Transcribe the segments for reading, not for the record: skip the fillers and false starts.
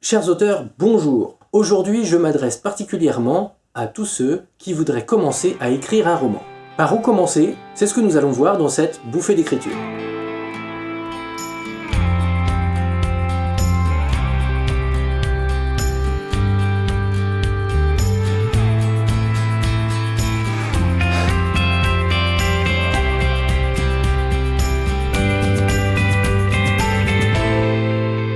Chers auteurs, bonjour. Aujourd'hui, je m'adresse particulièrement à tous ceux qui voudraient commencer à écrire un roman. Par où commencer? C'est ce que nous allons voir dans cette bouffée d'écriture.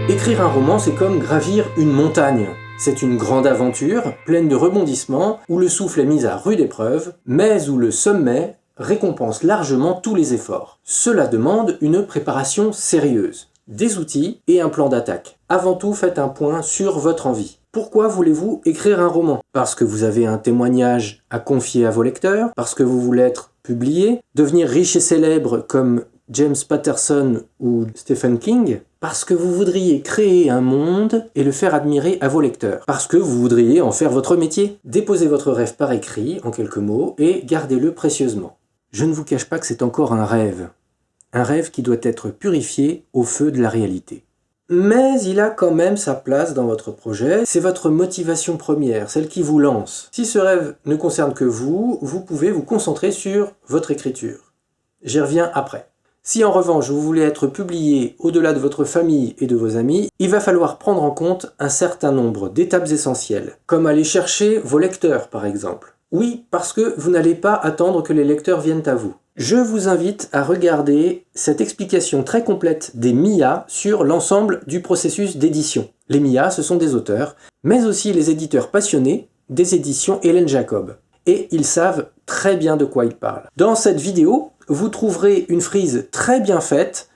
Écrire un roman, c'est comme gravir une montagne. C'est une grande aventure, pleine de rebondissements, où le souffle est mis à rude épreuve, mais où le sommet récompense largement tous les efforts. Cela demande une préparation sérieuse, des outils et un plan d'attaque. Avant tout, faites un point sur votre envie. Pourquoi voulez-vous écrire un roman? Parce que vous avez un témoignage à confier à vos lecteurs, parce que vous voulez être publié, devenir riche et célèbre comme James Patterson ou Stephen King, parce que vous voudriez créer un monde et le faire admirer à vos lecteurs, parce que vous voudriez en faire votre métier. Déposez votre rêve par écrit, en quelques mots, et gardez-le précieusement. Je ne vous cache pas que c'est encore un rêve qui doit être purifié au feu de la réalité. Mais il a quand même sa place dans votre projet, c'est votre motivation première, celle qui vous lance. Si ce rêve ne concerne que vous, vous pouvez vous concentrer sur votre écriture. J'y reviens après. Si en revanche vous voulez être publié au-delà de votre famille et de vos amis, il va falloir prendre en compte un certain nombre d'étapes essentielles, comme aller chercher vos lecteurs par exemple. Oui, parce que vous n'allez pas attendre que les lecteurs viennent à vous. Je vous invite à regarder cette explication très complète des MIA sur l'ensemble du processus d'édition. Les MIA, ce sont des auteurs, mais aussi les éditeurs passionnés des éditions Hélène Jacob. Et ils savent très bien de quoi ils parlent. Dans cette vidéo, vous trouverez une frise très bien faite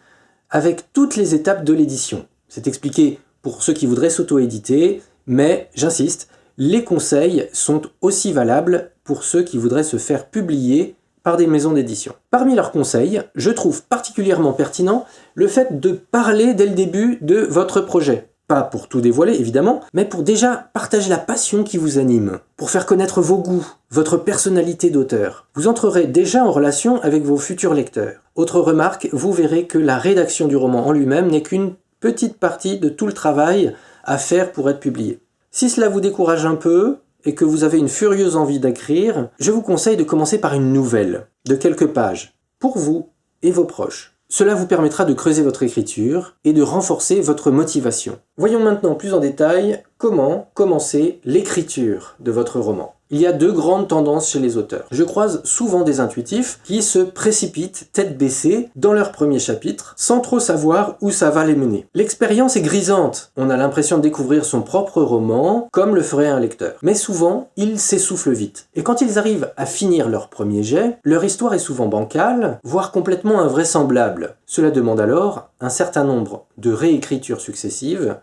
avec toutes les étapes de l'édition. C'est expliqué pour ceux qui voudraient s'auto-éditer, mais j'insiste, les conseils sont aussi valables pour ceux qui voudraient se faire publier par des maisons d'édition. Parmi leurs conseils, je trouve particulièrement pertinent le fait de parler dès le début de votre projet. Pas pour tout dévoiler, évidemment, mais pour déjà partager la passion qui vous anime, pour faire connaître vos goûts, votre personnalité d'auteur. Vous entrerez déjà en relation avec vos futurs lecteurs. Autre remarque, vous verrez que la rédaction du roman en lui-même n'est qu'une petite partie de tout le travail à faire pour être publié. Si cela vous décourage un peu, et que vous avez une furieuse envie d'écrire, je vous conseille de commencer par une nouvelle, de quelques pages, pour vous et vos proches. Cela vous permettra de creuser votre écriture et de renforcer votre motivation. Voyons maintenant plus en détail comment commencer l'écriture de votre roman. Il y a deux grandes tendances chez les auteurs. Je croise souvent des intuitifs qui se précipitent tête baissée dans leur premier chapitre sans trop savoir où ça va les mener. L'expérience est grisante. On a l'impression de découvrir son propre roman comme le ferait un lecteur. Mais souvent, ils s'essoufflent vite. Et quand ils arrivent à finir leur premier jet, leur histoire est souvent bancale, voire complètement invraisemblable. Cela demande alors un certain nombre de réécritures successives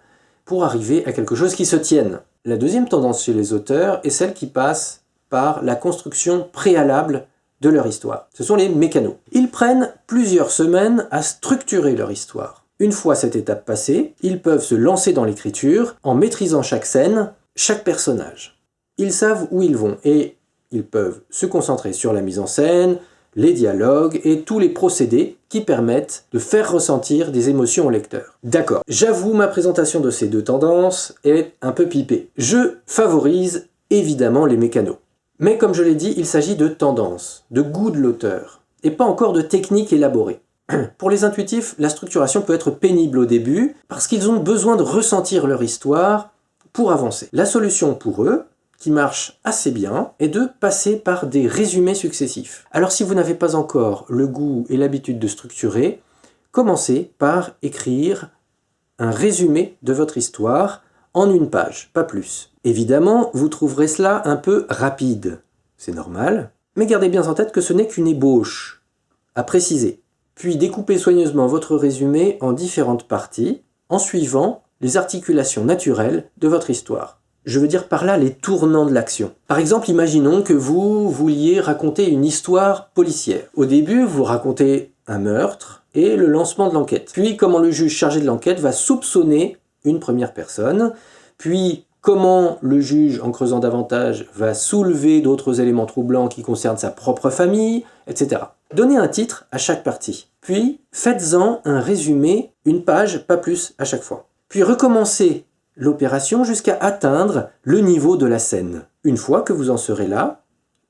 pour arriver à quelque chose qui se tienne. La deuxième tendance chez les auteurs est celle qui passe par la construction préalable de leur histoire. Ce sont les mécanos. Ils prennent plusieurs semaines à structurer leur histoire. Une fois cette étape passée, ils peuvent se lancer dans l'écriture en maîtrisant chaque scène, chaque personnage. Ils savent où ils vont et ils peuvent se concentrer sur la mise en scène, les dialogues et tous les procédés qui permettent de faire ressentir des émotions au lecteur. D'accord, j'avoue ma présentation de ces deux tendances est un peu pipée. Je favorise évidemment les mécanos. Mais comme je l'ai dit, il s'agit de tendances, de goût de l'auteur, et pas encore de techniques élaborées. Pour les intuitifs, la structuration peut être pénible au début parce qu'ils ont besoin de ressentir leur histoire pour avancer. La solution pour eux, qui marche assez bien, est de passer par des résumés successifs. Alors si vous n'avez pas encore le goût et l'habitude de structurer, commencez par écrire un résumé de votre histoire en une page, pas plus. Évidemment, vous trouverez cela un peu rapide, c'est normal, mais gardez bien en tête que ce n'est qu'une ébauche, à préciser. Puis découpez soigneusement votre résumé en différentes parties, en suivant les articulations naturelles de votre histoire. Je veux dire par là les tournants de l'action. Par exemple, imaginons que vous vouliez raconter une histoire policière. Au début, vous racontez un meurtre et le lancement de l'enquête. Puis comment le juge chargé de l'enquête va soupçonner une première personne. Puis comment le juge, en creusant davantage, va soulever d'autres éléments troublants qui concernent sa propre famille, etc. Donnez un titre à chaque partie. Puis faites-en un résumé, une page, pas plus, à chaque fois. Puis recommencez l'opération jusqu'à atteindre le niveau de la scène. Une fois que vous en serez là,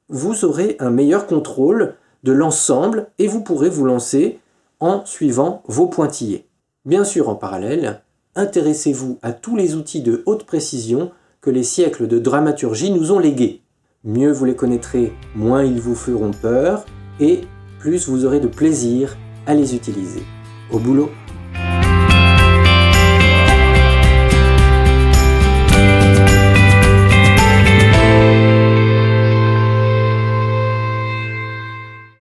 vous aurez un meilleur contrôle de l'ensemble et vous pourrez vous lancer en suivant vos pointillés. Bien sûr, en parallèle, intéressez-vous à tous les outils de haute précision que les siècles de dramaturgie nous ont légués. Mieux vous les connaîtrez, moins ils vous feront peur et plus vous aurez de plaisir à les utiliser. Au boulot!